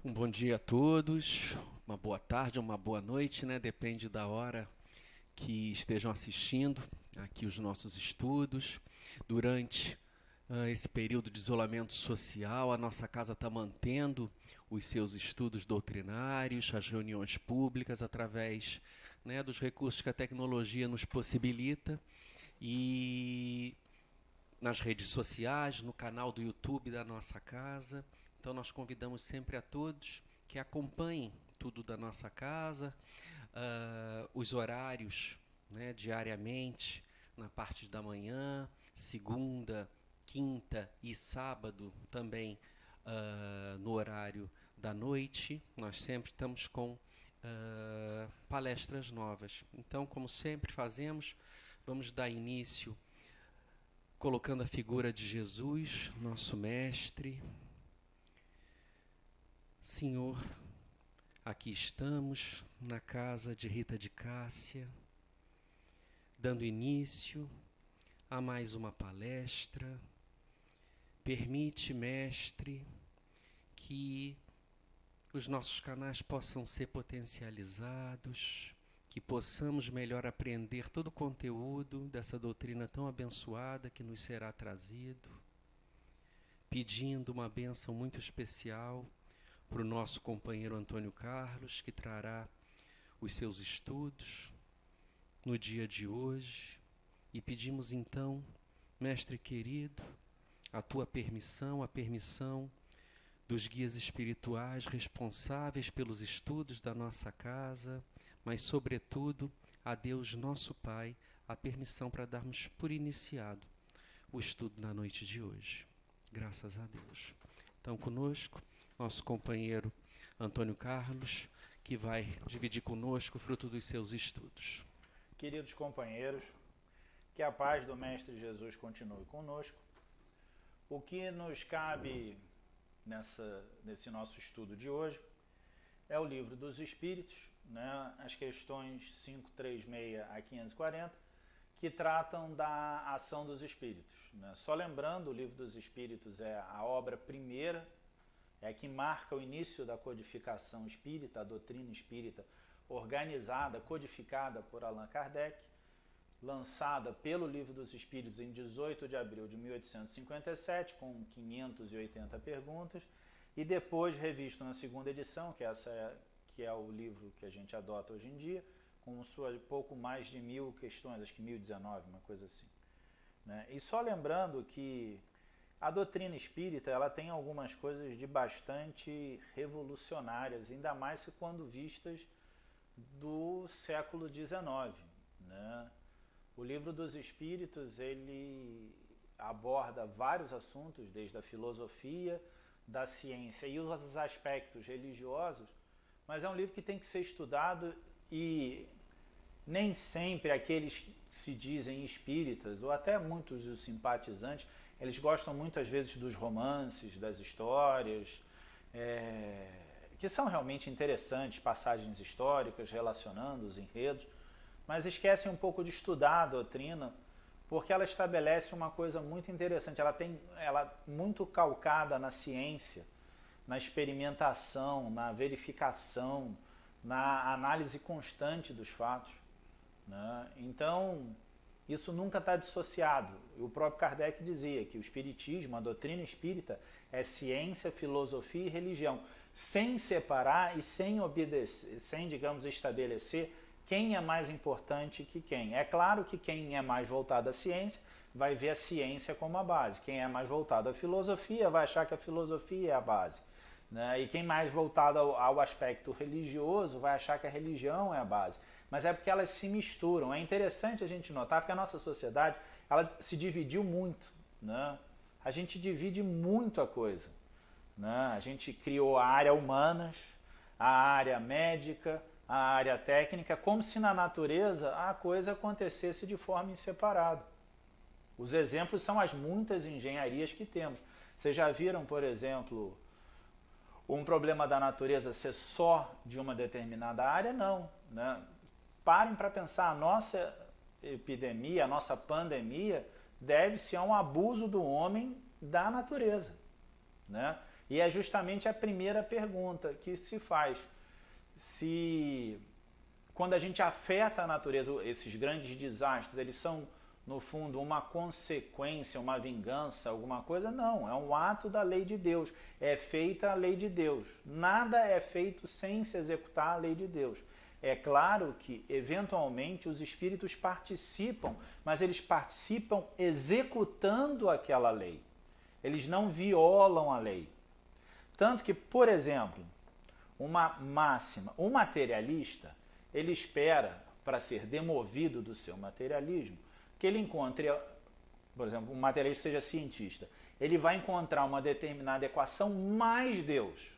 Um bom dia a todos, uma boa tarde, uma boa noite, né? Depende da hora que estejam assistindo aqui os nossos estudos. Durante esse período de isolamento social, a nossa casa está mantendo os seus estudos doutrinários, as reuniões públicas, através, né, dos recursos que a tecnologia nos possibilita e nas redes sociais, no canal do YouTube da nossa casa. Então nós convidamos sempre a todos que acompanhem tudo da nossa casa, os horários, né, diariamente, na parte da manhã, segunda, quinta e sábado também no horário da noite. Nós sempre estamos com palestras novas. Então, como sempre fazemos, vamos dar início colocando a figura de Jesus, nosso mestre. Senhor, aqui estamos na casa de Rita de Cássia, dando início a mais uma palestra. Permite, mestre, que os nossos canais possam ser potencializados, que possamos melhor aprender todo o conteúdo dessa doutrina tão abençoada que nos será trazido, pedindo uma bênção muito especial para o nosso companheiro Antônio Carlos, que trará os seus estudos no dia de hoje. E pedimos então, mestre querido, a tua permissão, a permissão dos guias espirituais responsáveis pelos estudos da nossa casa, mas sobretudo a Deus nosso Pai, a permissão para darmos por iniciado o estudo na noite de hoje. Graças a Deus. Então, conosco, nosso companheiro Antônio Carlos, que vai dividir conosco o fruto dos seus estudos. Queridos companheiros, que a paz do Mestre Jesus continue conosco. O que nos cabe nesse nosso estudo de hoje é o Livro dos Espíritos, né, as questões 536 a 540, que tratam da ação dos espíritos. Né? Só lembrando, o Livro dos Espíritos é a obra primeira, é que marca o início da codificação espírita, a doutrina espírita organizada, codificada por Allan Kardec, lançada pelo Livro dos Espíritos em 18 de abril de 1857, com 580 perguntas, e depois revisto na segunda edição, que é o livro que a gente adota hoje em dia, com pouco mais de 1000 questões, acho que 1019, uma coisa assim. Né? E só lembrando que a doutrina espírita ela tem algumas coisas de bastante revolucionárias, ainda mais quando vistas do século XIX. Né? O Livro dos Espíritos ele aborda vários assuntos, desde a filosofia, da ciência e os aspectos religiosos, mas é um livro que tem que ser estudado e nem sempre aqueles que se dizem espíritas, ou até muitos dos simpatizantes, eles gostam muitas vezes dos romances, das histórias, que são realmente interessantes, passagens históricas relacionando os enredos, mas esquecem um pouco de estudar a doutrina, porque ela estabelece uma coisa muito interessante, ela muito calcada na ciência, na experimentação, na verificação, na análise constante dos fatos. Né? Então, isso nunca está dissociado. O próprio Kardec dizia que o espiritismo, a doutrina espírita, é ciência, filosofia e religião, sem separar e sem obedecer, sem, digamos, estabelecer quem é mais importante que quem. É claro que quem é mais voltado à ciência vai ver a ciência como a base. Quem é mais voltado à filosofia vai achar que a filosofia é a base. Né? E quem mais voltado ao aspecto religioso vai achar que a religião é a base. Mas é porque elas se misturam. É interessante a gente notar, porque a nossa sociedade ela se dividiu muito. Né? A gente divide muito a coisa. Né? A gente criou a área humanas, a área médica, a área técnica, como se na natureza a coisa acontecesse de forma inseparada. Os exemplos são as muitas engenharias que temos. Vocês já viram, por exemplo, um problema da natureza ser só de uma determinada área? Não. Né? Parem para pensar, a nossa epidemia, a nossa pandemia, deve-se a um abuso do homem da natureza. Né? E é justamente a primeira pergunta que se faz. Se quando a gente afeta a natureza, esses grandes desastres, eles são, no fundo, uma consequência, uma vingança, alguma coisa? Não, é um ato da lei de Deus. É feita a lei de Deus. Nada é feito sem se executar a lei de Deus. É claro que, eventualmente, os espíritos participam, mas eles participam executando aquela lei. Eles não violam a lei. Tanto que, por exemplo, uma máxima, o materialista, ele espera, para ser demovido do seu materialismo, que ele encontre, por exemplo, um materialista seja cientista, ele vai encontrar uma determinada equação mais Deus,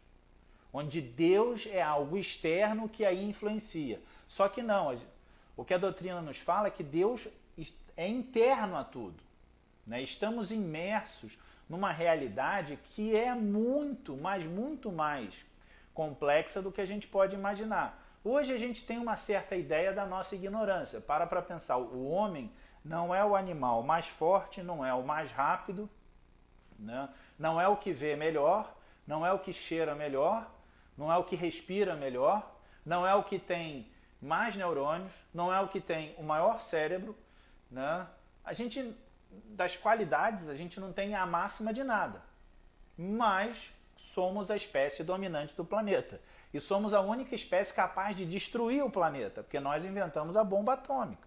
onde Deus é algo externo que aí influencia. Só que não, o que a doutrina nos fala é que Deus é interno a tudo, né? Estamos imersos numa realidade que é muito, mas muito mais complexa do que a gente pode imaginar. Hoje a gente tem uma certa ideia da nossa ignorância. Para pensar, o homem não é o animal mais forte, não é o mais rápido, né? Não é o que vê melhor, não é o que cheira melhor, não é o que respira melhor, não é o que tem mais neurônios, não é o que tem o maior cérebro, né? A gente, das qualidades, a gente não tem a máxima de nada, mas somos a espécie dominante do planeta. E somos a única espécie capaz de destruir o planeta, porque nós inventamos a bomba atômica,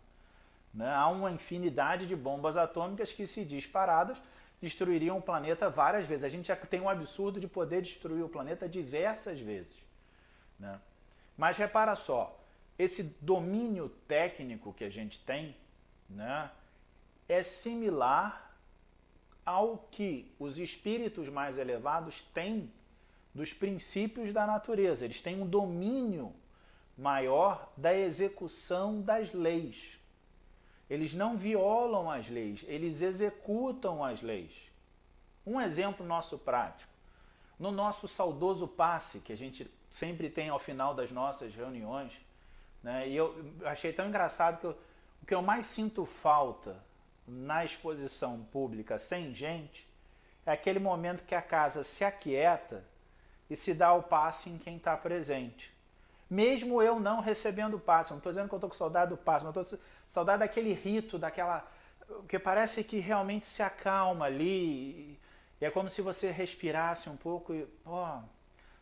né? Há uma infinidade de bombas atômicas que, se disparadas, destruiriam o planeta várias vezes. A gente já tem o absurdo de poder destruir o planeta diversas vezes, né? Mas repara só, esse domínio técnico que a gente tem, né, é similar ao que os espíritos mais elevados têm dos princípios da natureza. Eles têm um domínio maior da execução das leis. Eles não violam as leis, eles executam as leis. Um exemplo nosso prático. No nosso saudoso passe, que a gente sempre tem ao final das nossas reuniões, né, e eu achei tão engraçado que o que eu mais sinto falta na exposição pública sem gente é aquele momento que a casa se aquieta e se dá o passe em quem está presente. Mesmo eu não recebendo passe, não estou dizendo que eu estou com saudade do passe, mas estou com saudade daquele rito, daquela... que parece que realmente se acalma ali, e é como se você respirasse um pouco e,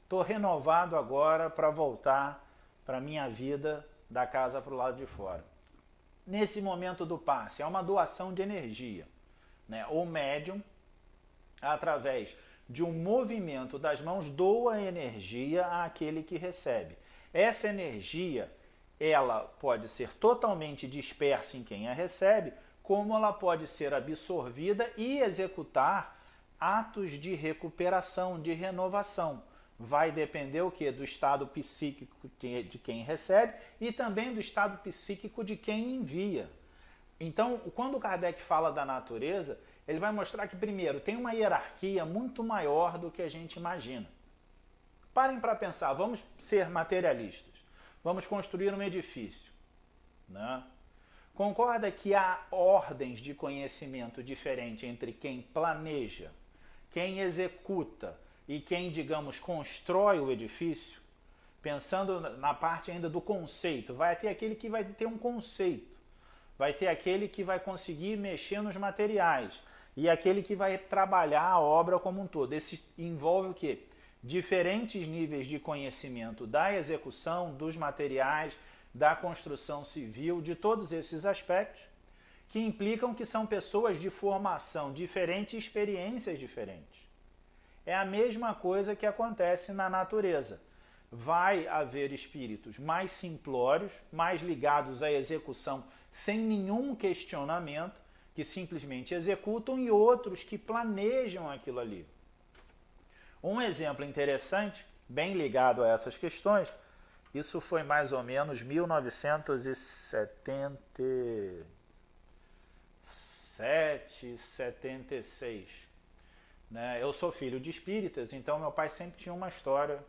estou renovado agora para voltar para a minha vida da casa para o lado de fora. Nesse momento do passe, é uma doação de energia, né? O médium, através de um movimento das mãos, doa energia àquele que recebe. Essa energia, ela pode ser totalmente dispersa em quem a recebe, como ela pode ser absorvida e executar atos de recuperação, de renovação. Vai depender o quê? Do estado psíquico de quem recebe e também do estado psíquico de quem envia. Então, quando o Kardec fala da natureza, ele vai mostrar que, primeiro, tem uma hierarquia muito maior do que a gente imagina. Parem para pensar, vamos ser materialistas, vamos construir um edifício, né? Concorda que há ordens de conhecimento diferentes entre quem planeja, quem executa e quem, digamos, constrói o edifício? Pensando na parte ainda do conceito, vai ter aquele que vai ter um conceito, vai ter aquele que vai conseguir mexer nos materiais e aquele que vai trabalhar a obra como um todo. Esse envolve o quê? Diferentes níveis de conhecimento da execução, dos materiais, da construção civil, de todos esses aspectos, que implicam que são pessoas de formação diferente e experiências diferentes. É a mesma coisa que acontece na natureza. Vai haver espíritos mais simplórios, mais ligados à execução sem nenhum questionamento, que simplesmente executam, e outros que planejam aquilo ali. Um exemplo interessante, bem ligado a essas questões, isso foi mais ou menos 1977, 76. Né? Eu sou filho de espíritas, então meu pai sempre tinha uma história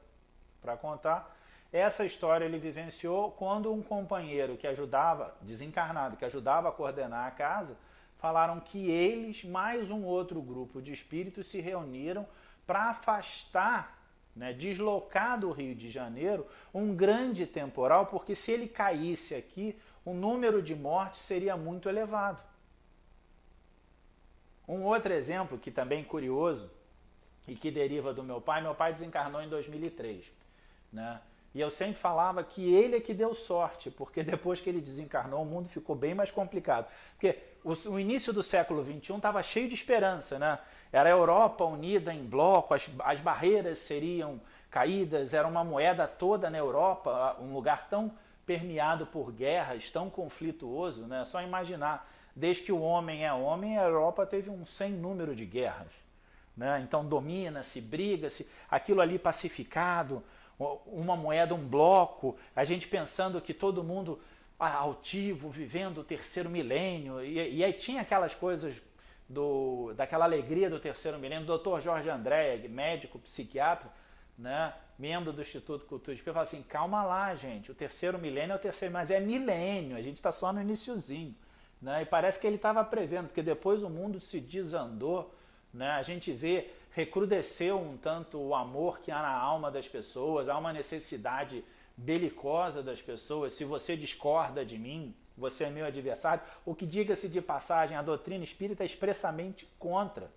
para contar. Essa história ele vivenciou quando um companheiro que ajudava, desencarnado, que ajudava a coordenar a casa, falaram que eles, mais um outro grupo de espíritos, se reuniram para afastar, né, deslocar do Rio de Janeiro um grande temporal, porque se ele caísse aqui, o número de mortes seria muito elevado. Um outro exemplo que também é curioso e que deriva do meu pai desencarnou em 2003, né? E eu sempre falava que ele é que deu sorte, porque depois que ele desencarnou, o mundo ficou bem mais complicado. Porque o início do século XXI estava cheio de esperança, né? Era a Europa unida em bloco, as barreiras seriam caídas, era uma moeda toda na Europa, um lugar tão permeado por guerras, tão conflituoso, né? Só imaginar, desde que o homem é homem, a Europa teve um sem número de guerras, né? Então domina-se, briga-se, aquilo ali pacificado, uma moeda, um bloco, a gente pensando que todo mundo altivo, vivendo o terceiro milênio, e aí tinha aquelas coisas daquela alegria do terceiro milênio. O Dr. Jorge André, médico, psiquiatra, né, membro do Instituto Cultura Espírita, fala assim, calma lá, gente, o terceiro milênio é o terceiro, mas é milênio, a gente está só no iniciozinho, né? E parece que ele estava prevendo, porque depois o mundo se desandou, né? A gente vê, recrudesceu um tanto o amor que há na alma das pessoas, há uma necessidade belicosa das pessoas. Se você discorda de mim, você é meu adversário. O que, diga-se de passagem, a doutrina espírita é expressamente contra.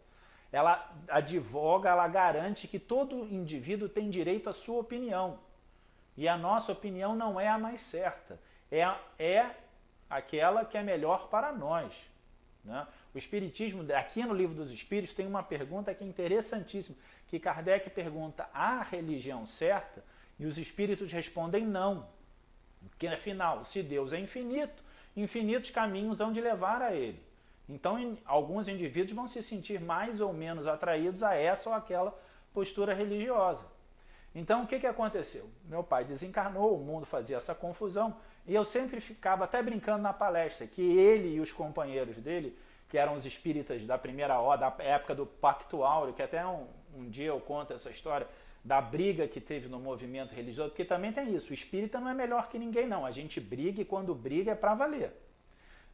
Ela advoga, ela garante que todo indivíduo tem direito à sua opinião. E a nossa opinião não é a mais certa. É aquela que é melhor para nós, né? O Espiritismo, aqui no Livro dos Espíritos, tem uma pergunta que é interessantíssima, que Kardec pergunta: há religião certa? E os Espíritos respondem não. Porque, afinal, se Deus é infinito, infinitos caminhos hão de levar a Ele. Então, alguns indivíduos vão se sentir mais ou menos atraídos a essa ou aquela postura religiosa. Então, o que aconteceu? Meu pai desencarnou, o mundo fazia essa confusão, e eu sempre ficava até brincando na palestra, que ele e os companheiros dele, que eram os espíritas da primeira hora, da época do Pacto Áureo, que até um dia eu conto essa história, da briga que teve no movimento religioso, porque também tem isso, o espírita não é melhor que ninguém não, a gente briga e quando briga é para valer,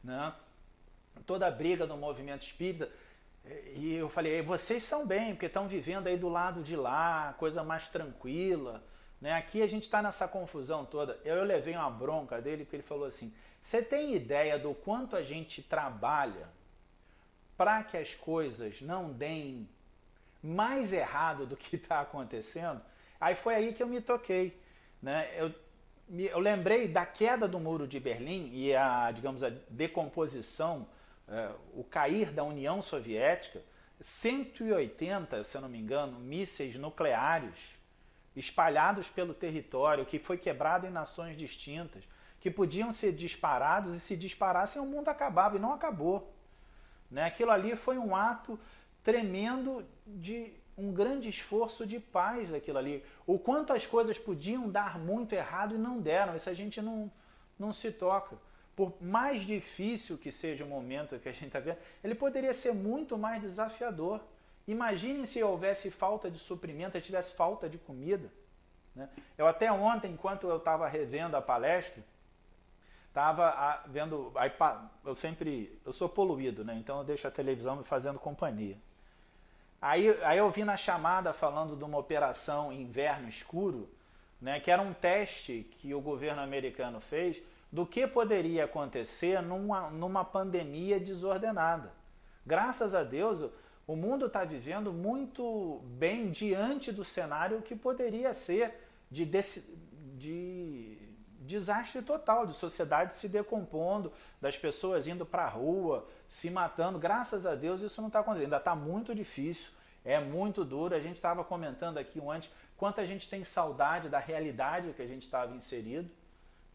né? Toda a briga no movimento espírita, e eu falei, vocês são bem, porque estão vivendo aí do lado de lá, coisa mais tranquila, né? Aqui a gente está nessa confusão toda. Eu levei uma bronca dele, porque ele falou assim, você tem ideia do quanto a gente trabalha para que as coisas não deem mais errado do que está acontecendo? Aí foi aí que eu me toquei, né? Eu lembrei da queda do Muro de Berlim e digamos, a decomposição, o cair da União Soviética, 180, se eu não me engano, mísseis nucleares espalhados pelo território, que foi quebrado em nações distintas, que podiam ser disparados e se disparassem o mundo acabava, e não acabou, né? Aquilo ali foi um ato tremendo de um grande esforço de paz daquilo ali. O quanto as coisas podiam dar muito errado e não deram, isso a gente não se toca. Por mais difícil que seja o momento que a gente está vendo, ele poderia ser muito mais desafiador. Imaginem se houvesse falta de suprimento, se tivesse falta de comida, né? Eu até ontem, enquanto eu estava revendo a palestra, estava vendo, eu sou poluído, né? Então eu deixo a televisão me fazendo companhia. Aí eu vi na chamada falando de uma operação Inverno Escuro, né, que era um teste que o governo americano fez do que poderia acontecer numa pandemia desordenada. Graças a Deus, o mundo está vivendo muito bem diante do cenário que poderia ser de desastre total, de sociedade se decompondo, das pessoas indo para a rua, se matando. Graças a Deus isso não está acontecendo. Ainda está muito difícil, é muito duro. A gente estava comentando aqui antes quanto a gente tem saudade da realidade que a gente estava inserido,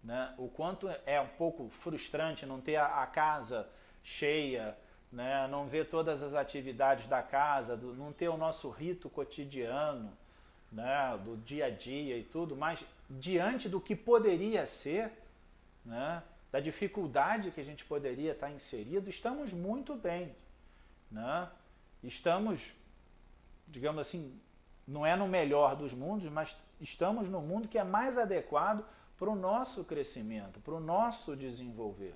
né? O quanto é um pouco frustrante não ter a casa cheia, né? Não ver todas as atividades da casa, não ter o nosso rito cotidiano, né? Do dia a dia e tudo, mas diante do que poderia ser, né? Da dificuldade que a gente poderia estar inserido, estamos muito bem, né? Estamos, digamos assim, não é no melhor dos mundos, mas estamos no mundo que é mais adequado para o nosso crescimento, para o nosso desenvolver.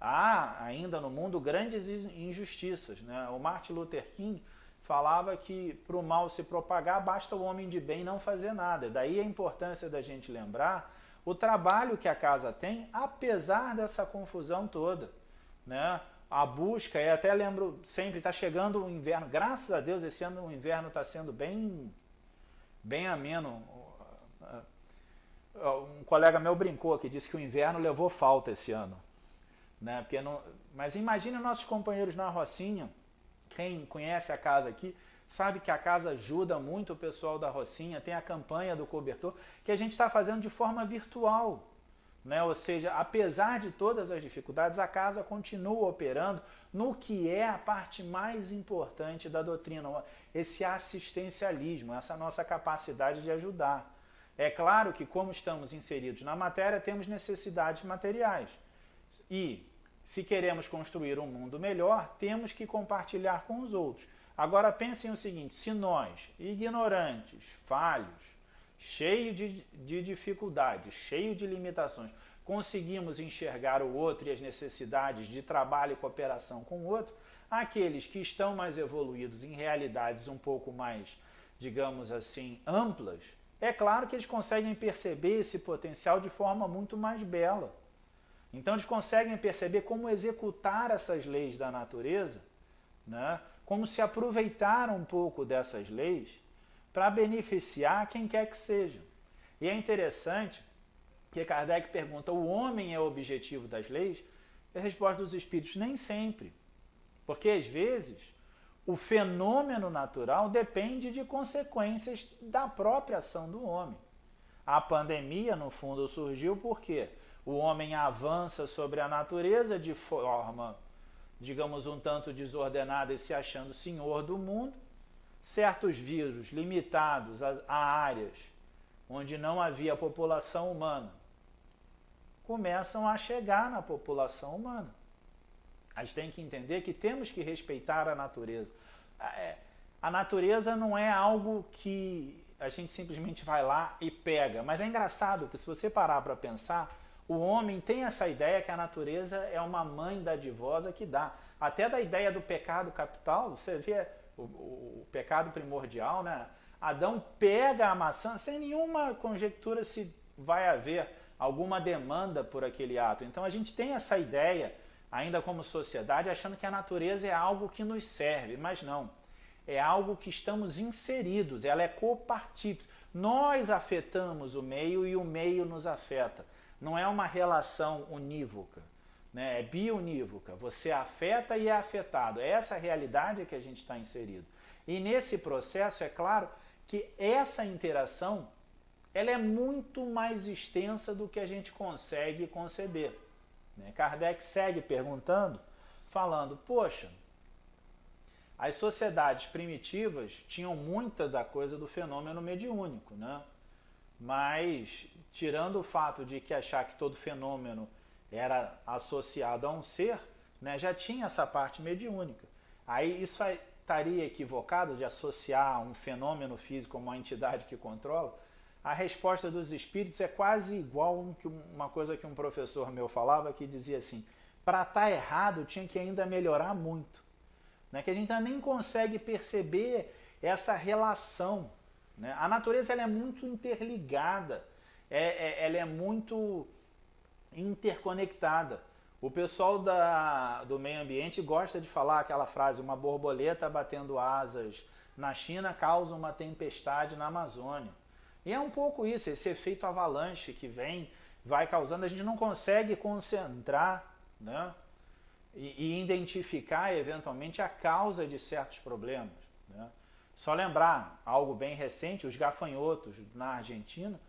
Há ainda no mundo grandes injustiças, né? O Martin Luther King falava que para o mal se propagar basta o homem de bem não fazer nada. Daí a importância da gente lembrar o trabalho que a casa tem, apesar dessa confusão toda, né? A busca, eu até lembro sempre, está chegando o inverno, graças a Deus esse ano o inverno está sendo bem ameno. Um colega meu brincou que disse que o inverno levou falta esse ano, né? Porque não, mas imagine nossos companheiros na Rocinha, quem conhece a casa aqui, sabe que a casa ajuda muito o pessoal da Rocinha, tem a campanha do cobertor, que a gente está fazendo de forma virtual, né? Ou seja, apesar de todas as dificuldades, a casa continua operando no que é a parte mais importante da doutrina, esse assistencialismo, essa nossa capacidade de ajudar. É claro que, como estamos inseridos na matéria, temos necessidades materiais. E, se queremos construir um mundo melhor, temos que compartilhar com os outros. Agora pensem o seguinte, se nós, ignorantes, falhos, cheios de dificuldades, cheios de limitações, conseguimos enxergar o outro e as necessidades de trabalho e cooperação com o outro, aqueles que estão mais evoluídos em realidades um pouco mais, digamos assim, amplas, é claro que eles conseguem perceber esse potencial de forma muito mais bela. Então eles conseguem perceber como executar essas leis da natureza, né? Como se aproveitar um pouco dessas leis para beneficiar quem quer que seja. E é interessante que Kardec pergunta, o homem é o objetivo das leis? E a resposta dos espíritos, nem sempre. Porque às vezes o fenômeno natural depende de consequências da própria ação do homem. A pandemia, no fundo, surgiu porque o homem avança sobre a natureza de forma, digamos, um tanto desordenada e se achando senhor do mundo. Certos vírus limitados a áreas onde não havia população humana começam a chegar na população humana. A gente tem que entender que temos que respeitar a natureza. A natureza não é algo que a gente simplesmente vai lá e pega. Mas é engraçado, porque se você parar para pensar, o homem tem essa ideia que a natureza é uma mãe dadivosa que dá. Até da ideia do pecado capital, você vê o pecado primordial, né? Adão pega a maçã, sem nenhuma conjectura se vai haver alguma demanda por aquele ato. Então a gente tem essa ideia, ainda como sociedade, achando que a natureza é algo que nos serve, mas não. É algo que estamos inseridos, ela é copartícipe. Nós afetamos o meio e o meio nos afeta. Não é uma relação unívoca, né? É biunívoca. Você afeta e é afetado. É essa realidade que a gente está inserido. E nesse processo, é claro que essa interação ela é muito mais extensa do que a gente consegue conceber. Kardec segue perguntando, falando, poxa, as sociedades primitivas tinham muita da coisa do fenômeno mediúnico, né? Mas, tirando o fato de que achar que todo fenômeno era associado a um ser, né, já tinha essa parte mediúnica. Aí isso estaria equivocado de associar um fenômeno físico a uma entidade que controla? A resposta dos espíritos é quase igual uma coisa que um professor meu falava, que dizia assim, para estar errado tinha que ainda melhorar muito. Né? Que a gente ainda nem consegue perceber essa relação. Né? A natureza ela é muito interligada, ela é muito interconectada. O pessoal do meio ambiente gosta de falar aquela frase, uma borboleta batendo asas na China causa uma tempestade na Amazônia. E é um pouco isso, esse efeito avalanche que vai causando, a gente não consegue concentrar, né? E identificar eventualmente a causa de certos problemas. Né? Só lembrar, algo bem recente, os gafanhotos na Argentina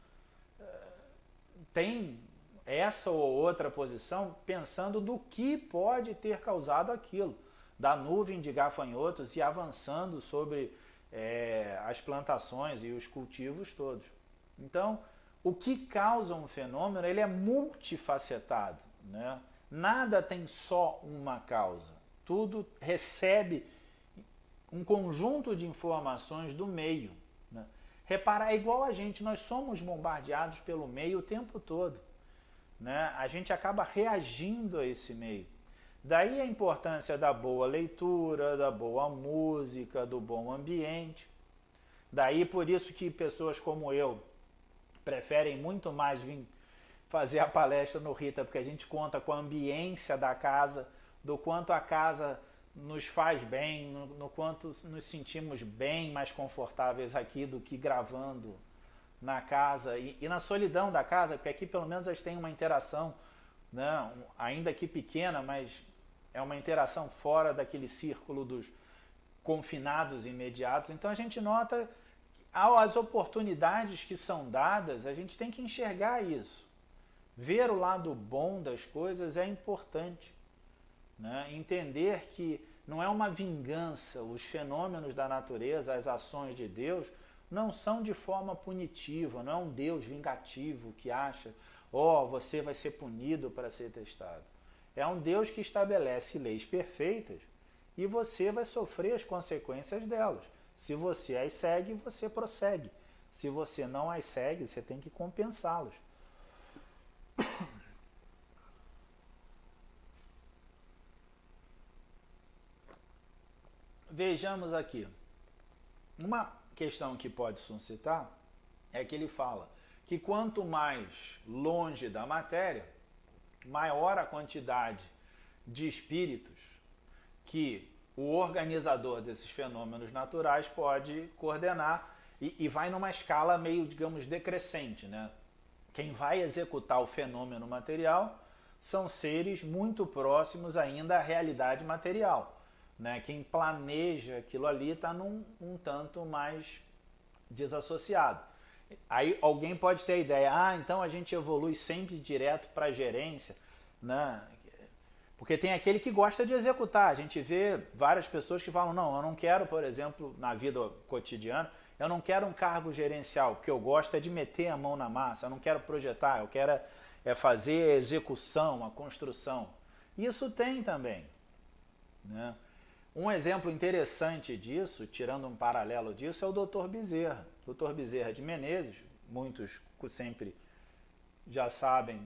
tem essa ou outra posição pensando do que pode ter causado aquilo, da nuvem de gafanhotos e avançando sobre as plantações e os cultivos todos. Então, o que causa um fenômeno, ele é multifacetado, né? Nada tem só uma causa. Tudo recebe um conjunto de informações do meio. Né? Repara, é igual a gente, nós somos bombardeados pelo meio o tempo todo. Né? A gente acaba reagindo a esse meio. Daí a importância da boa leitura, da boa música, do bom ambiente. Daí por isso que pessoas como eu preferem muito mais vir fazer a palestra no Rita, porque a gente conta com a ambiência da casa, do quanto a casa nos faz bem, no quanto nos sentimos bem mais confortáveis aqui do que gravando na casa e na solidão da casa, porque aqui pelo menos a gente tem uma interação, né, ainda que pequena, mas é uma interação fora daquele círculo dos confinados imediatos. Então a gente nota as oportunidades que são dadas, a gente tem que enxergar isso. Ver o lado bom das coisas é importante, né? Entender que não é uma vingança, os fenômenos da natureza, as ações de Deus, não são de forma punitiva, não é um Deus vingativo que acha, você vai ser punido para ser testado. É um Deus que estabelece leis perfeitas e você vai sofrer as consequências delas. Se você as segue, você prossegue. Se você não as segue, você tem que compensá-los. Vejamos aqui. Uma questão que pode suscitar é que ele fala que quanto mais longe da matéria, maior a quantidade de espíritos que o organizador desses fenômenos naturais pode coordenar e vai numa escala meio, digamos, decrescente, né? Quem vai executar o fenômeno material são seres muito próximos ainda à realidade material, né? Quem planeja aquilo ali está um tanto mais desassociado. Aí alguém pode ter a ideia, então a gente evolui sempre direto para a gerência, né? Porque tem aquele que gosta de executar. A gente vê várias pessoas que falam, não, eu não quero, por exemplo, na vida cotidiana, eu não quero um cargo gerencial, porque eu gosto de meter a mão na massa, eu não quero projetar, eu quero fazer a execução, a construção. Isso tem também, né? Um exemplo interessante disso, tirando um paralelo disso, é o Dr. Bezerra. Dr. Bezerra de Menezes, muitos sempre já sabem,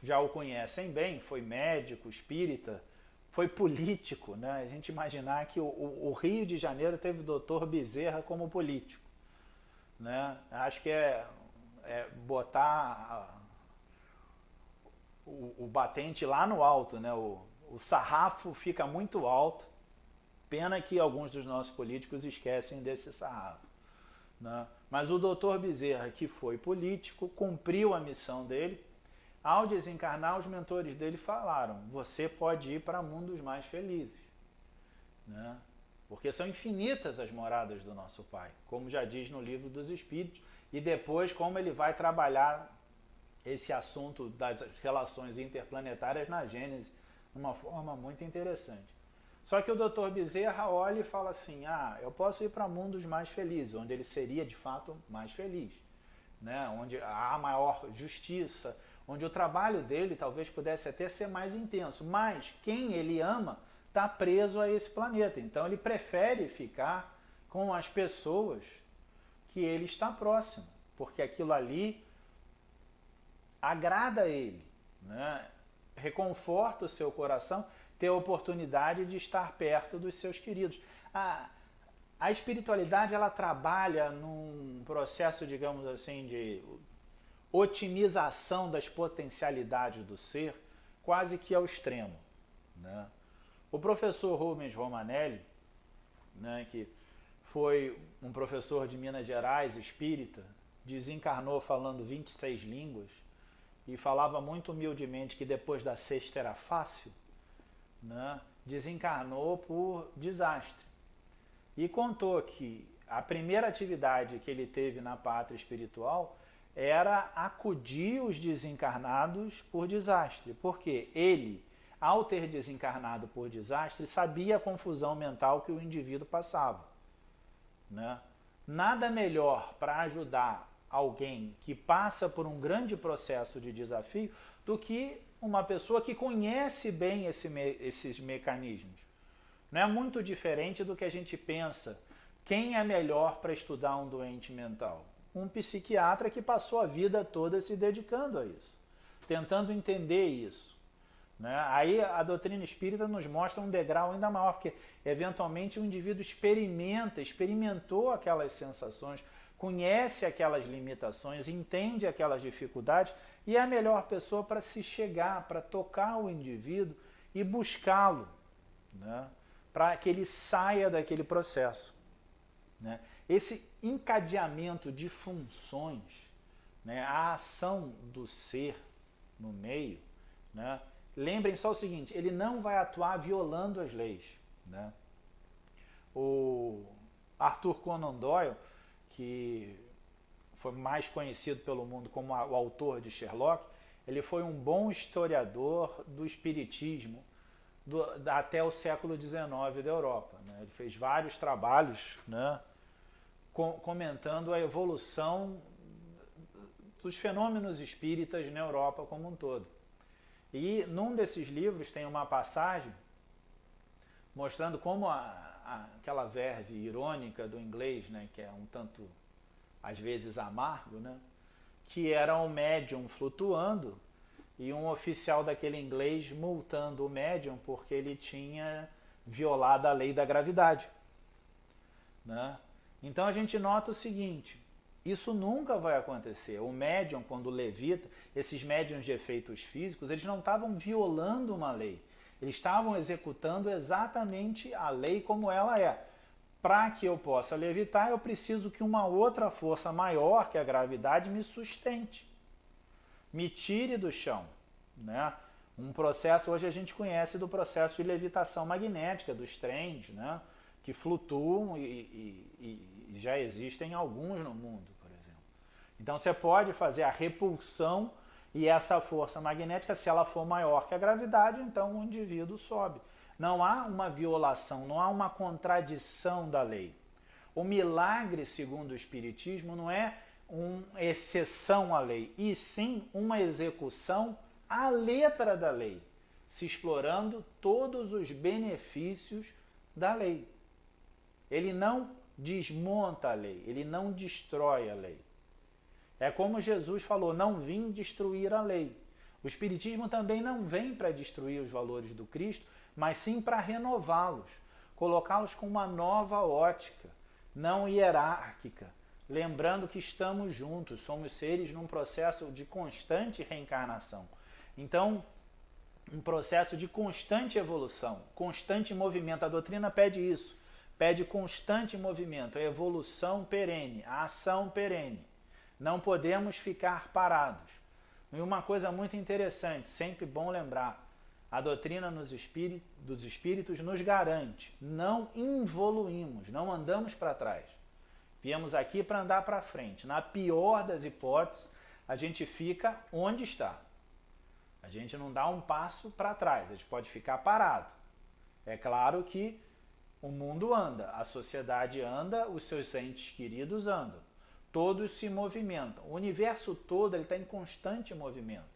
já o conhecem bem, foi médico, espírita, foi político, né? A gente imaginar que o Rio de Janeiro teve o Dr. Bezerra como político, né? Acho que é botar o batente lá no alto, né? O sarrafo fica muito alto. Pena que alguns dos nossos políticos esquecem desse sarrafo, né? Mas o Dr. Bezerra, que foi político, cumpriu a missão dele. Ao desencarnar, os mentores dele falaram, você pode ir para mundos mais felizes, né? Porque são infinitas as moradas do nosso Pai, como já diz no Livro dos Espíritos, e depois como ele vai trabalhar esse assunto das relações interplanetárias na Gênese, de uma forma muito interessante. Só que o Dr. Bezerra olha e fala assim, eu posso ir para mundos mais felizes, onde ele seria de fato mais feliz, né? Onde há maior justiça, onde o trabalho dele talvez pudesse até ser mais intenso, mas quem ele ama está preso a esse planeta, então ele prefere ficar com as pessoas que ele está próximo, porque aquilo ali agrada a ele, né? Reconforta o seu coração, ter a oportunidade de estar perto dos seus queridos. A espiritualidade, ela trabalha num processo, digamos assim, de otimização das potencialidades do ser, quase que ao extremo, né? O professor Rubens Romanelli, né, que foi um professor de Minas Gerais, espírita, desencarnou falando 26 línguas e falava muito humildemente que depois da sexta era fácil, né? Desencarnou por desastre. E contou que a primeira atividade que ele teve na pátria espiritual era acudir os desencarnados por desastre, porque ele, ao ter desencarnado por desastre, sabia a confusão mental que o indivíduo passava, né? Nada melhor para ajudar alguém que passa por um grande processo de desafio do que uma pessoa que conhece bem esses mecanismos. Não é muito diferente do que a gente pensa. Quem é melhor para estudar um doente mental? Um psiquiatra que passou a vida toda se dedicando a isso, tentando entender isso. Né? Aí a doutrina espírita nos mostra um degrau ainda maior, porque eventualmente o indivíduo experimentou aquelas sensações, conhece aquelas limitações, entende aquelas dificuldades e é a melhor pessoa para se chegar, para tocar o indivíduo e buscá-lo, né? Para que ele saia daquele processo. Né? Esse encadeamento de funções, né? A ação do ser no meio, né? Lembrem só o seguinte, ele não vai atuar violando as leis. Né? O Arthur Conan Doyle, que foi mais conhecido pelo mundo como o autor de Sherlock, ele foi um bom historiador do espiritismo até o século XIX da Europa. Né? Ele fez vários trabalhos, né, comentando a evolução dos fenômenos espíritas na Europa como um todo. E num desses livros tem uma passagem mostrando como aquela verve irônica do inglês, né, que é um tanto, às vezes, amargo, né, que era um médium flutuando e um oficial daquele inglês multando o médium porque ele tinha violado a lei da gravidade. Né? Então a gente nota o seguinte, isso nunca vai acontecer. O médium, quando levita, esses médiums de efeitos físicos, eles não estavam violando uma lei. Eles estavam executando exatamente a lei como ela é. Para que eu possa levitar, eu preciso que uma outra força maior que a gravidade me sustente, me tire do chão. Né? Um processo, hoje a gente conhece do processo de levitação magnética, dos trens, né? Que flutuam e já existem alguns no mundo, por exemplo. Então você pode fazer a repulsão e essa força magnética, se ela for maior que a gravidade, então o indivíduo sobe. Não há uma violação, não há uma contradição da lei. O milagre, segundo o Espiritismo, não é uma exceção à lei, e sim uma execução à letra da lei, se explorando todos os benefícios da lei. Ele não desmonta a lei, ele não destrói a lei. É como Jesus falou, não vim destruir a lei. O Espiritismo também não vem para destruir os valores do Cristo, mas sim para renová-los, colocá-los com uma nova ótica, não hierárquica, lembrando que estamos juntos, somos seres num processo de constante reencarnação. Então, um processo de constante evolução, constante movimento. A doutrina pede isso, pede constante movimento, a evolução perene, a ação perene. Não podemos ficar parados. E uma coisa muito interessante, sempre bom lembrar, a doutrina dos espíritos nos garante, não involuímos, não andamos para trás. Viemos aqui para andar para frente. Na pior das hipóteses, a gente fica onde está. A gente não dá um passo para trás, a gente pode ficar parado. É claro que o mundo anda, a sociedade anda, os seus entes queridos andam. Todos se movimentam. O universo todo está em constante movimento.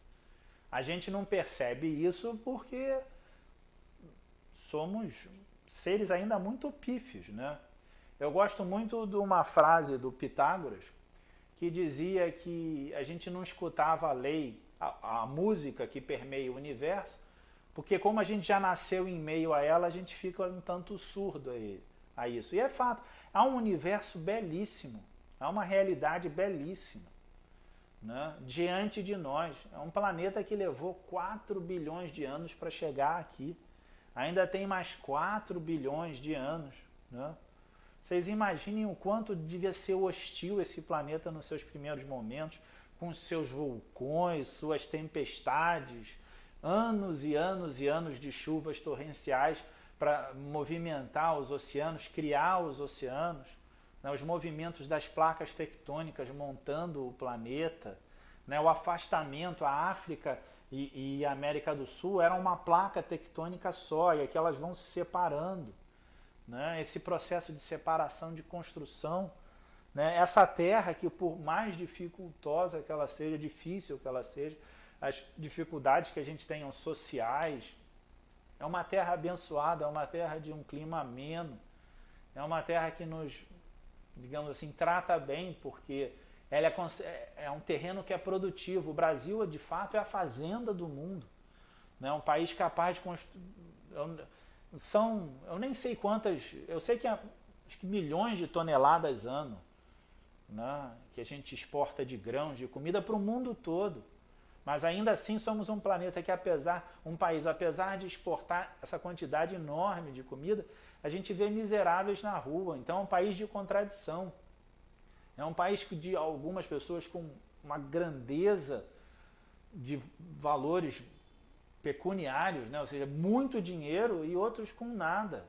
A gente não percebe isso porque somos seres ainda muito pífios, né? Eu gosto muito de uma frase do Pitágoras que dizia que a gente não escutava a lei, a música que permeia o universo, porque como a gente já nasceu em meio a ela, a gente fica um tanto surdo a isso. E é fato, há um universo belíssimo, há uma realidade belíssima, né, diante de nós. É um planeta que levou 4 bilhões de anos para chegar aqui. Ainda tem mais 4 bilhões de anos. Né? Vocês imaginem o quanto devia ser hostil esse planeta nos seus primeiros momentos, com seus vulcões, suas tempestades, anos e anos e anos de chuvas torrenciais para movimentar os oceanos, criar os oceanos. Os movimentos das placas tectônicas montando o planeta, né? O afastamento, a África e a América do Sul era uma placa tectônica só, e aqui elas vão se separando. Né? Esse processo de separação, de construção, né? Essa terra que, por mais dificultosa que ela seja, difícil que ela seja, as dificuldades que a gente tem sociais, é uma terra abençoada, é uma terra de um clima ameno, é uma terra que nos, digamos assim, trata bem, porque ela é um terreno que é produtivo. O Brasil, de fato, é a fazenda do mundo. né? Um país capaz de construir... Eu nem sei quantas... Eu sei que acho que milhões de toneladas ano, né, que a gente exporta de grãos, de comida para o mundo todo. Mas ainda assim somos um planeta que, um país, apesar de exportar essa quantidade enorme de comida, a gente vê miseráveis na rua. Então é um país de contradição. É um país de algumas pessoas com uma grandeza de valores pecuniários, né? Ou seja, muito dinheiro, e outros com nada.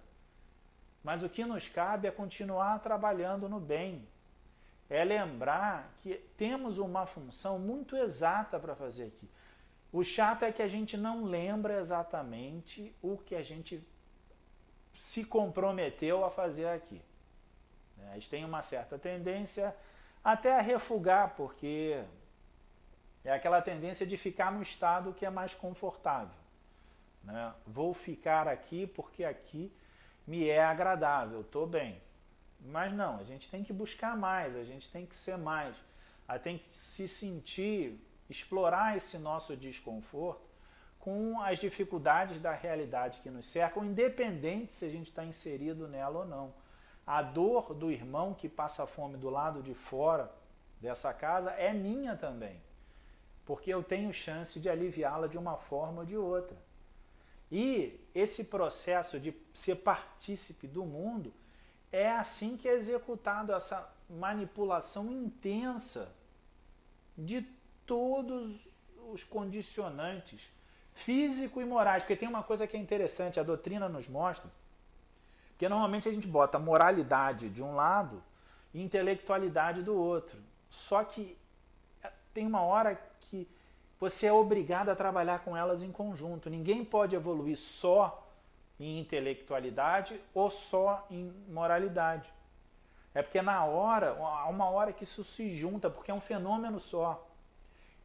Mas o que nos cabe é continuar trabalhando no bem. É lembrar que temos uma função muito exata para fazer aqui. O chato é que a gente não lembra exatamente o que a gente se comprometeu a fazer aqui. A gente tem uma certa tendência até a refugar, porque é aquela tendência de ficar no estado que é mais confortável, né? Vou ficar aqui porque aqui me é agradável, estou bem. Mas não, a gente tem que buscar mais, a gente tem que ser mais, a gente tem que se sentir, explorar esse nosso desconforto com as dificuldades da realidade que nos cercam, independente se a gente está inserido nela ou não. A dor do irmão que passa fome do lado de fora dessa casa é minha também, porque eu tenho chance de aliviá-la de uma forma ou de outra. E esse processo de ser partícipe do mundo é assim que é executado essa manipulação intensa de todos os condicionantes físico e morais. Porque tem uma coisa que é interessante, a doutrina nos mostra, porque normalmente a gente bota moralidade de um lado e intelectualidade do outro. Só que tem uma hora que você é obrigado a trabalhar com elas em conjunto. Ninguém pode evoluir só em intelectualidade ou só em moralidade. É porque há uma hora que isso se junta, porque é um fenômeno só.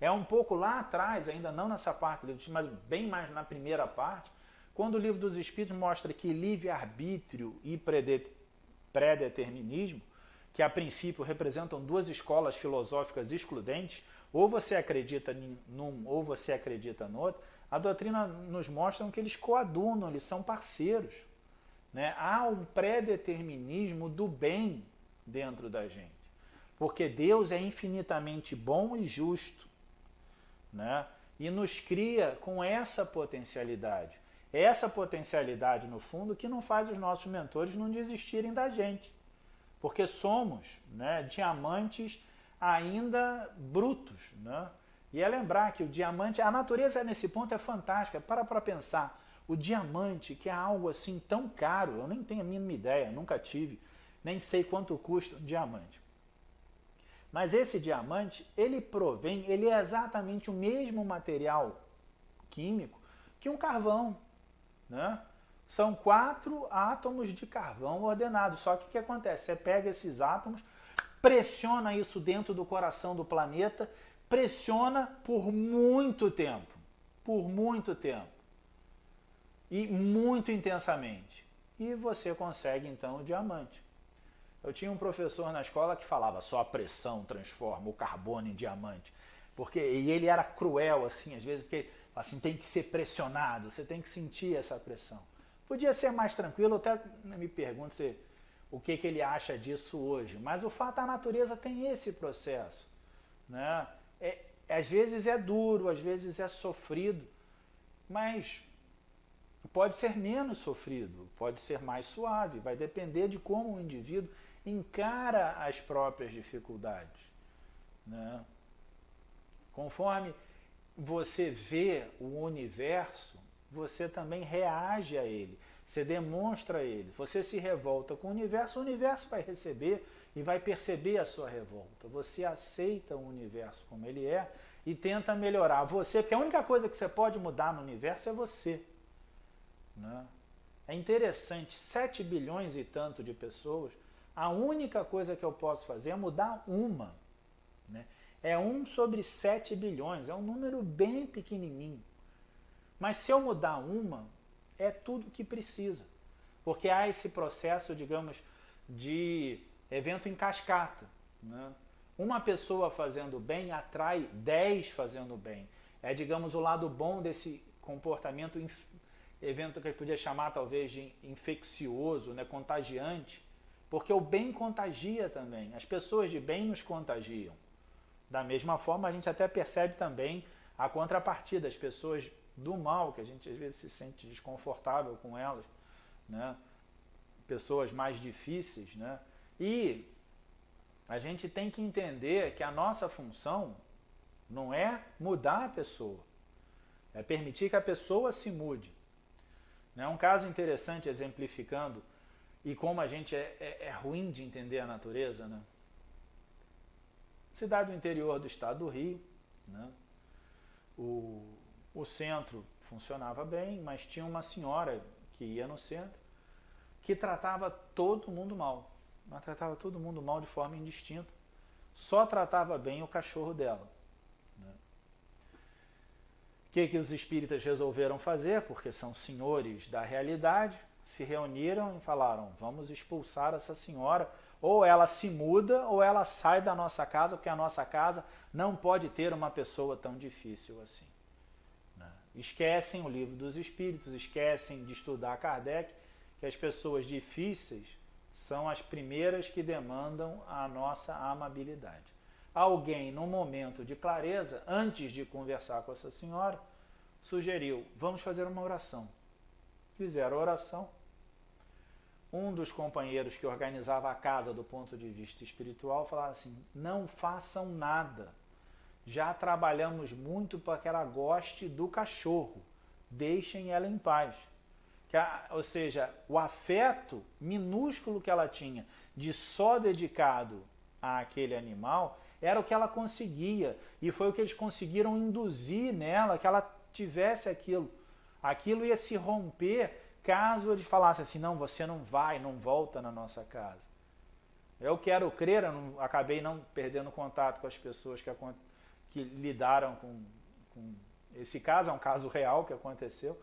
É um pouco lá atrás, ainda não nessa parte, mas bem mais na primeira parte, quando o Livro dos Espíritos mostra que livre-arbítrio e pré-determinismo, que a princípio representam duas escolas filosóficas excludentes, ou você acredita num ou você acredita no outro, a doutrina nos mostra que eles coadunam, eles são parceiros, né? Há um pré-determinismo do bem dentro da gente, porque Deus é infinitamente bom e justo, né? E nos cria com essa potencialidade. Essa potencialidade, no fundo, que não faz os nossos mentores não desistirem da gente, porque somos, né, diamantes ainda brutos, né? E é lembrar que o diamante, a natureza nesse ponto é fantástica. Para pensar, o diamante, que é algo assim tão caro, eu nem tenho a mínima ideia, nunca tive, nem sei quanto custa um diamante. Mas esse diamante, ele é exatamente o mesmo material químico que um carvão, né? São 4 átomos de carvão ordenados. Só que o que acontece? Você pega esses átomos, pressiona isso dentro do coração do planeta, pressiona por muito tempo, e muito intensamente. E você consegue então o diamante. Eu tinha um professor na escola que falava só a pressão transforma o carbono em diamante. E ele era cruel, assim, às vezes, porque assim, tem que ser pressionado, você tem que sentir essa pressão. Podia ser mais tranquilo, até me pergunto o que ele acha disso hoje. Mas o fato, a natureza tem esse processo, né? Às vezes é duro, às vezes é sofrido, mas pode ser menos sofrido, pode ser mais suave, vai depender de como o indivíduo encara as próprias dificuldades, né? Conforme você vê o universo, você também reage a ele, você demonstra a ele. Você se revolta com o universo vai receber e vai perceber a sua revolta. Você aceita o universo como ele é e tenta melhorar você, porque a única coisa que você pode mudar no universo é você, né? É interessante, 7 bilhões e tanto de pessoas, a única coisa que eu posso fazer é mudar uma, né? É 1 sobre 7 bilhões, é um número bem pequenininho. Mas se eu mudar uma, é tudo que precisa. Porque há esse processo, digamos, de evento em cascata, né? Uma pessoa fazendo bem atrai 10 fazendo bem. É, digamos, o lado bom desse comportamento, evento que ele podia chamar talvez de infeccioso, né, contagiante, porque o bem contagia também. As pessoas de bem nos contagiam. Da mesma forma, a gente até percebe também a contrapartida, as pessoas do mal, que a gente às vezes se sente desconfortável com elas, né? Pessoas mais difíceis, né? E a gente tem que entender que a nossa função não é mudar a pessoa, é permitir que a pessoa se mude. É um caso interessante exemplificando e como a gente é ruim de entender a natureza, né? Cidade do interior do estado do Rio, né? O centro funcionava bem, mas tinha uma senhora que ia no centro que tratava todo mundo mal. Ela tratava todo mundo mal de forma indistinta. Só tratava bem o cachorro dela. Né? O que os espíritas resolveram fazer? Porque são senhores da realidade, se reuniram e falaram, vamos expulsar essa senhora, ou ela se muda ou ela sai da nossa casa, porque a nossa casa não pode ter uma pessoa tão difícil assim. Né? Esquecem o livro dos espíritos, esquecem de estudar Kardec, que as pessoas difíceis são as primeiras que demandam a nossa amabilidade. Alguém, num momento de clareza, antes de conversar com essa senhora, sugeriu, vamos fazer uma oração. Fizeram a oração. Um dos companheiros que organizava a casa do ponto de vista espiritual falava assim, não façam nada. Já trabalhamos muito para que ela goste do cachorro. Deixem ela em paz. Ou seja, o afeto minúsculo que ela tinha de só dedicado àquele animal era o que ela conseguia. E foi o que eles conseguiram induzir nela, que ela tivesse aquilo. Aquilo ia se romper caso eles falassem assim, não, você não vai, não volta na nossa casa. Eu quero crer, acabei não perdendo contato com as pessoas que lidaram com esse caso, é um caso real que aconteceu,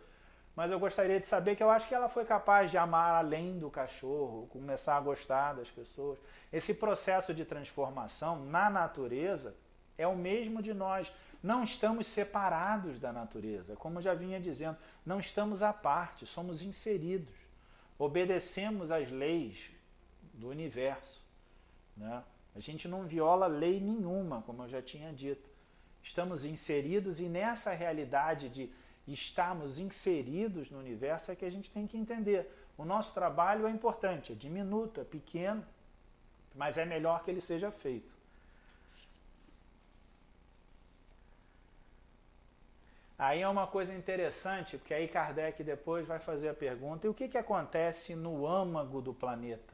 mas eu gostaria de saber que eu acho que ela foi capaz de amar além do cachorro, começar a gostar das pessoas. Esse processo de transformação na natureza é o mesmo de nós. Não estamos separados da natureza, como eu já vinha dizendo, não estamos à parte, somos inseridos. Obedecemos às leis do universo. Né? A gente não viola lei nenhuma, como eu já tinha dito. Estamos inseridos e nessa realidade de estarmos inseridos no universo é que a gente tem que entender. O nosso trabalho é importante, é diminuto, é pequeno, mas é melhor que ele seja feito. Aí é uma coisa interessante, porque aí Kardec depois vai fazer a pergunta, e o que acontece no âmago do planeta?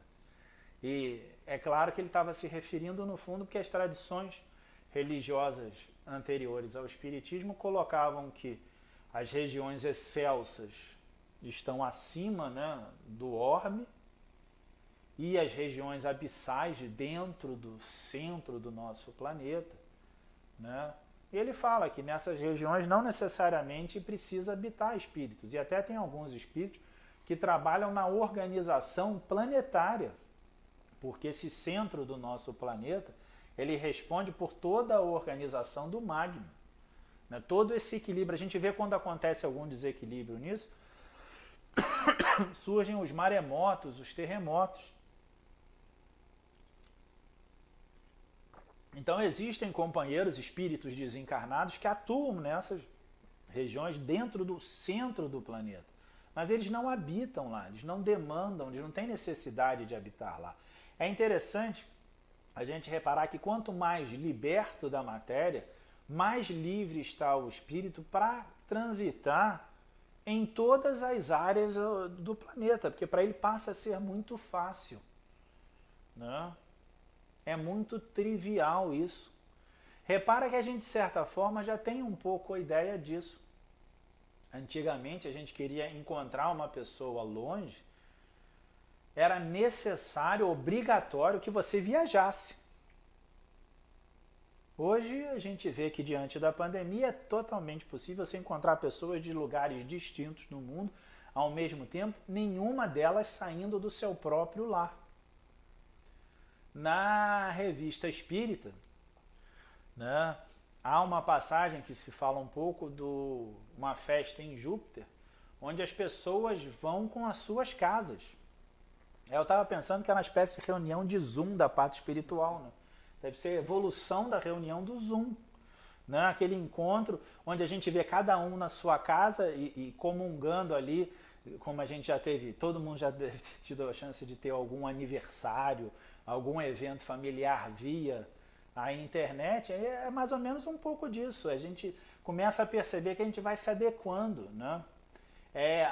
E é claro que ele estava se referindo no fundo porque as tradições religiosas anteriores ao Espiritismo colocavam que as regiões excelsas estão acima, né, do orbe e as regiões abissais dentro do centro do nosso planeta, né? E ele fala que nessas regiões não necessariamente precisa habitar espíritos, e até tem alguns espíritos que trabalham na organização planetária, porque esse centro do nosso planeta, ele responde por toda a organização do magma. Né? Todo esse equilíbrio, a gente vê quando acontece algum desequilíbrio nisso, surgem os maremotos, os terremotos. Então existem companheiros, espíritos desencarnados que atuam nessas regiões dentro do centro do planeta. Mas eles não habitam lá, eles não demandam, eles não têm necessidade de habitar lá. É interessante a gente reparar que quanto mais liberto da matéria, mais livre está o espírito para transitar em todas as áreas do planeta, porque para ele passa a ser muito fácil, né? É muito trivial isso. Repara que a gente, de certa forma, já tem um pouco a ideia disso. Antigamente, a gente queria encontrar uma pessoa longe, era necessário, obrigatório que você viajasse. Hoje, a gente vê que, diante da pandemia, é totalmente possível você encontrar pessoas de lugares distintos no mundo, ao mesmo tempo, nenhuma delas saindo do seu próprio lar. Na Revista Espírita, né, há uma passagem que se fala um pouco de uma festa em Júpiter, onde as pessoas vão com as suas casas. Eu estava pensando que era uma espécie de reunião de Zoom da parte espiritual, né? Deve ser a evolução da reunião do Zoom, né? Aquele encontro onde a gente vê cada um na sua casa e comungando ali, como a gente já teve, todo mundo já deve ter tido a chance de ter algum aniversário, algum evento familiar via a internet, é mais ou menos um pouco disso. A gente começa a perceber que a gente vai se adequando, né?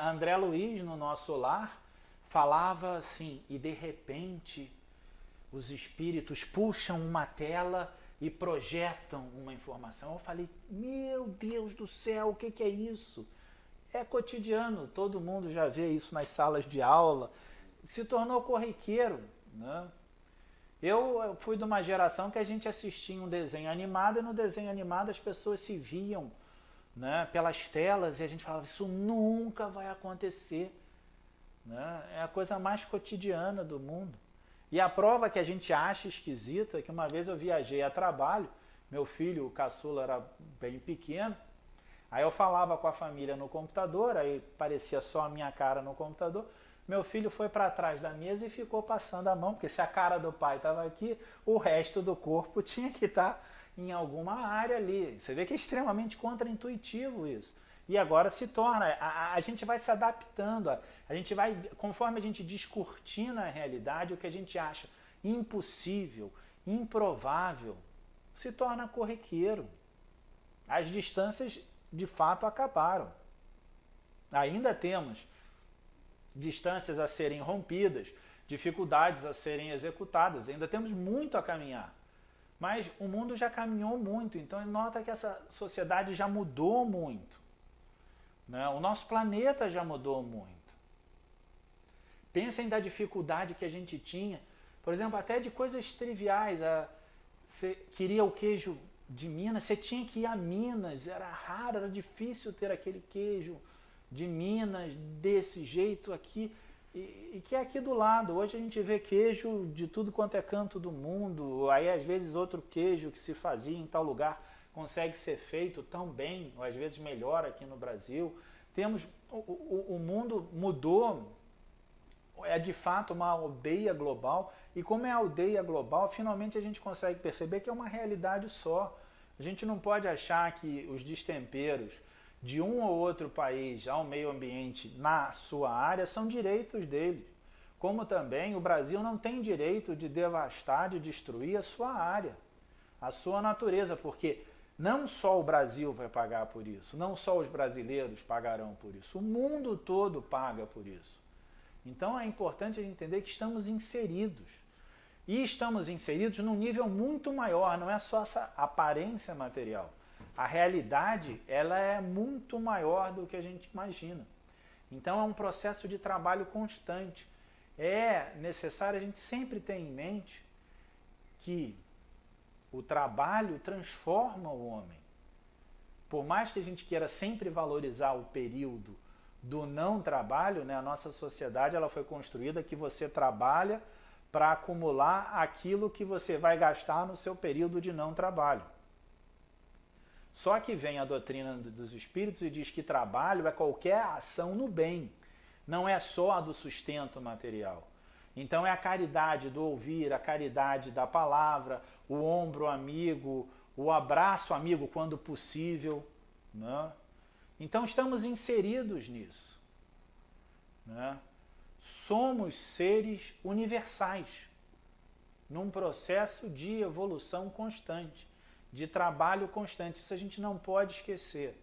André Luiz, no nosso lar, falava assim, e de repente os espíritos puxam uma tela e projetam uma informação. Eu falei, meu Deus do céu, o que é isso? É cotidiano, todo mundo já vê isso nas salas de aula, se tornou corriqueiro, né? Eu fui de uma geração que a gente assistia um desenho animado e no desenho animado as pessoas se viam, né, pelas telas e a gente falava, isso nunca vai acontecer, né? É a coisa mais cotidiana do mundo. E a prova que a gente acha esquisita é que uma vez eu viajei a trabalho, meu filho, o caçula, era bem pequeno, aí eu falava com a família no computador, aí parecia só a minha cara no computador, meu filho foi para trás da mesa e ficou passando a mão, porque se a cara do pai estava aqui, o resto do corpo tinha que estar em alguma área ali. Você vê que é extremamente contraintuitivo isso. E agora se torna, a gente vai se adaptando, a gente vai, conforme a gente descortina a realidade, o que a gente acha impossível, improvável, se torna corriqueiro. As distâncias de fato acabaram. Ainda temos distâncias a serem rompidas, dificuldades a serem executadas, ainda temos muito a caminhar. Mas o mundo já caminhou muito, então nota que essa sociedade já mudou muito, né? O nosso planeta já mudou muito. Pensem da dificuldade que a gente tinha, por exemplo, até de coisas triviais. Você queria o queijo de Minas, você tinha que ir a Minas, era raro, era difícil ter aquele queijo de Minas desse jeito aqui, e que é aqui do lado. Hoje a gente vê queijo de tudo quanto é canto do mundo, aí às vezes outro queijo que se fazia em tal lugar consegue ser feito tão bem, ou às vezes melhor aqui no Brasil. Temos, o mundo mudou, é de fato uma aldeia global, e como é aldeia global, finalmente a gente consegue perceber que é uma realidade só. A gente não pode achar que os destemperos de um ou outro país ao meio ambiente na sua área são direitos deles. Como também o Brasil não tem direito de devastar, de destruir a sua área, a sua natureza, porque não só o Brasil vai pagar por isso, não só os brasileiros pagarão por isso, o mundo todo paga por isso. Então é importante a gente entender que estamos inseridos. E estamos inseridos num nível muito maior, não é só essa aparência material. A realidade, ela é muito maior do que a gente imagina. Então é um processo de trabalho constante. É necessário a gente sempre ter em mente que o trabalho transforma o homem. Por mais que a gente queira sempre valorizar o período do não trabalho, né, a nossa sociedade ela foi construída que você trabalha para acumular aquilo que você vai gastar no seu período de não trabalho. Só que vem a doutrina dos espíritos e diz que trabalho é qualquer ação no bem, não é só a do sustento material. Então é a caridade do ouvir, a caridade da palavra, o ombro amigo, o abraço amigo quando possível, né? Então estamos inseridos nisso, né? Somos seres universais, num processo de evolução constante, de trabalho constante. Isso a gente não pode esquecer.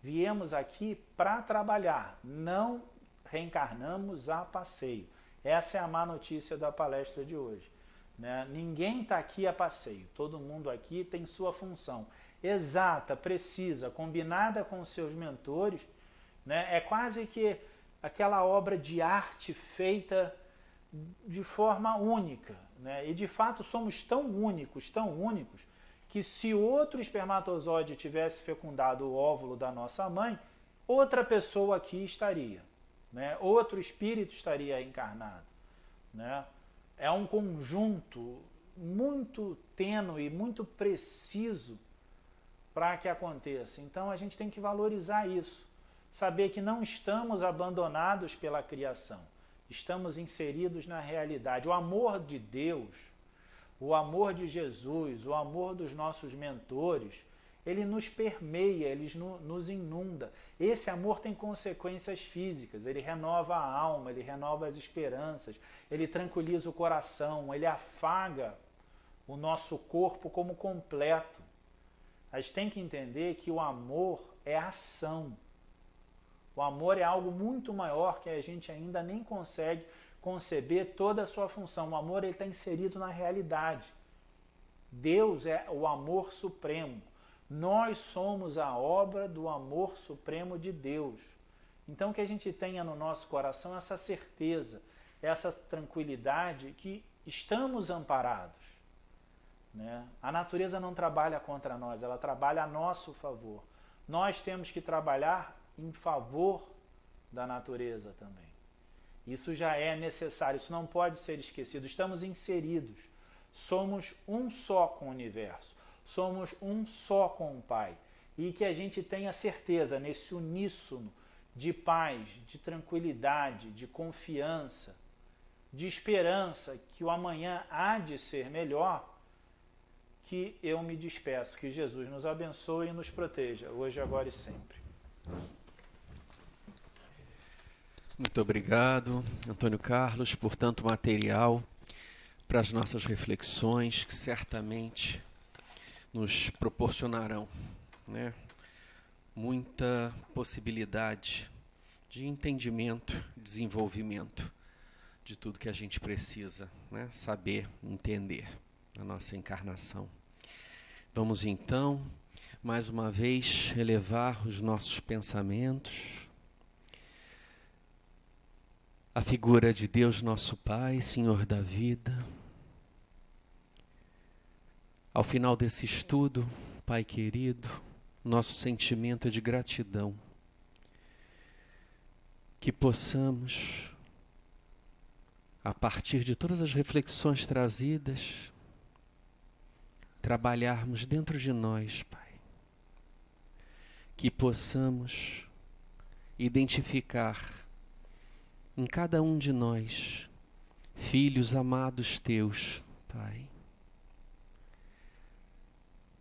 Viemos aqui para trabalhar, não reencarnamos a passeio. Essa é a má notícia da palestra de hoje, né? Ninguém está aqui a passeio, todo mundo aqui tem sua função exata, precisa, combinada com os seus mentores, né? É quase que aquela obra de arte feita de forma única, né? E de fato somos tão únicos, que se outro espermatozoide tivesse fecundado o óvulo da nossa mãe, outra pessoa aqui estaria, né? Outro espírito estaria encarnado, né? É um conjunto muito tênue, muito preciso, para que aconteça. Então a gente tem que valorizar isso, saber que não estamos abandonados pela criação, estamos inseridos na realidade. O amor de Deus, o amor de Jesus, o amor dos nossos mentores, ele nos permeia, ele nos inunda. Esse amor tem consequências físicas, ele renova a alma, ele renova as esperanças, ele tranquiliza o coração, ele afaga o nosso corpo como completo. A gente tem que entender que o amor é ação. O amor é algo muito maior que a gente ainda nem consegue conceber toda a sua função. O amor está inserido na realidade. Deus é o amor supremo. Nós somos a obra do amor supremo de Deus. Então que a gente tenha no nosso coração essa certeza, essa tranquilidade que estamos amparados. Né? A natureza não trabalha contra nós, ela trabalha a nosso favor. Nós temos que trabalhar em favor da natureza também. Isso já é necessário, isso não pode ser esquecido. Estamos inseridos, somos um só com o universo, somos um só com o Pai. E que a gente tenha certeza nesse uníssono de paz, de tranquilidade, de confiança, de esperança que o amanhã há de ser melhor, que eu me despeço. Que Jesus nos abençoe e nos proteja, hoje, agora e sempre. Muito obrigado, Antônio Carlos, por tanto material para as nossas reflexões, que certamente nos proporcionarão, né, muita possibilidade de entendimento, desenvolvimento de tudo que a gente precisa, né, saber, entender na nossa encarnação. Vamos então, mais uma vez, elevar os nossos pensamentos à figura de Deus nosso Pai, Senhor da vida. Ao final desse estudo, Pai querido, nosso sentimento é de gratidão. Que possamos, a partir de todas as reflexões trazidas, trabalharmos dentro de nós, Pai. Que possamos identificar em cada um de nós filhos amados Teus, Pai.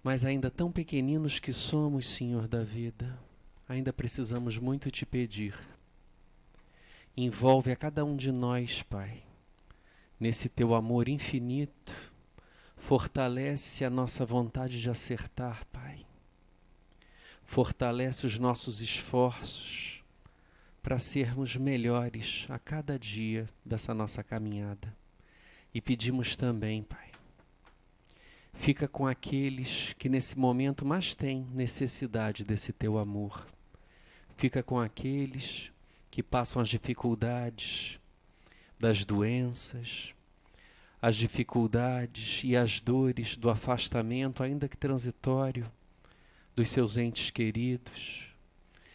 Mas ainda tão pequeninos que somos, Senhor da vida, ainda precisamos muito Te pedir. Envolve a cada um de nós, Pai, nesse Teu amor infinito. Fortalece a nossa vontade de acertar, Pai. Fortalece os nossos esforços para sermos melhores a cada dia dessa nossa caminhada. E pedimos também, Pai, fica com aqueles que nesse momento mais têm necessidade desse Teu amor. Fica com aqueles que passam as dificuldades das doenças, as dificuldades e as dores do afastamento, ainda que transitório, dos seus entes queridos.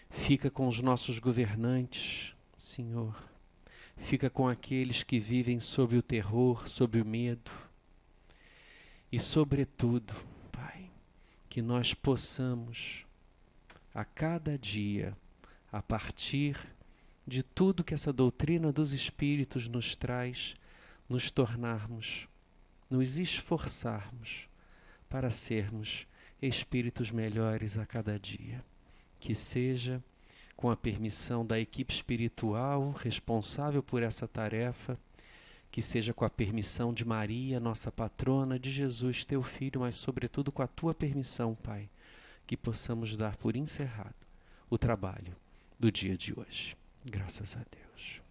Fica com os nossos governantes, Senhor. Fica com aqueles que vivem sob o terror, sob o medo. E, sobretudo, Pai, que nós possamos, a cada dia, a partir de tudo que essa doutrina dos Espíritos nos traz, nos tornarmos, nos esforçarmos para sermos espíritos melhores a cada dia. Que seja com a permissão da equipe espiritual responsável por essa tarefa, que seja com a permissão de Maria, nossa patrona, de Jesus, Teu Filho, mas sobretudo com a Tua permissão, Pai, que possamos dar por encerrado o trabalho do dia de hoje. Graças a Deus.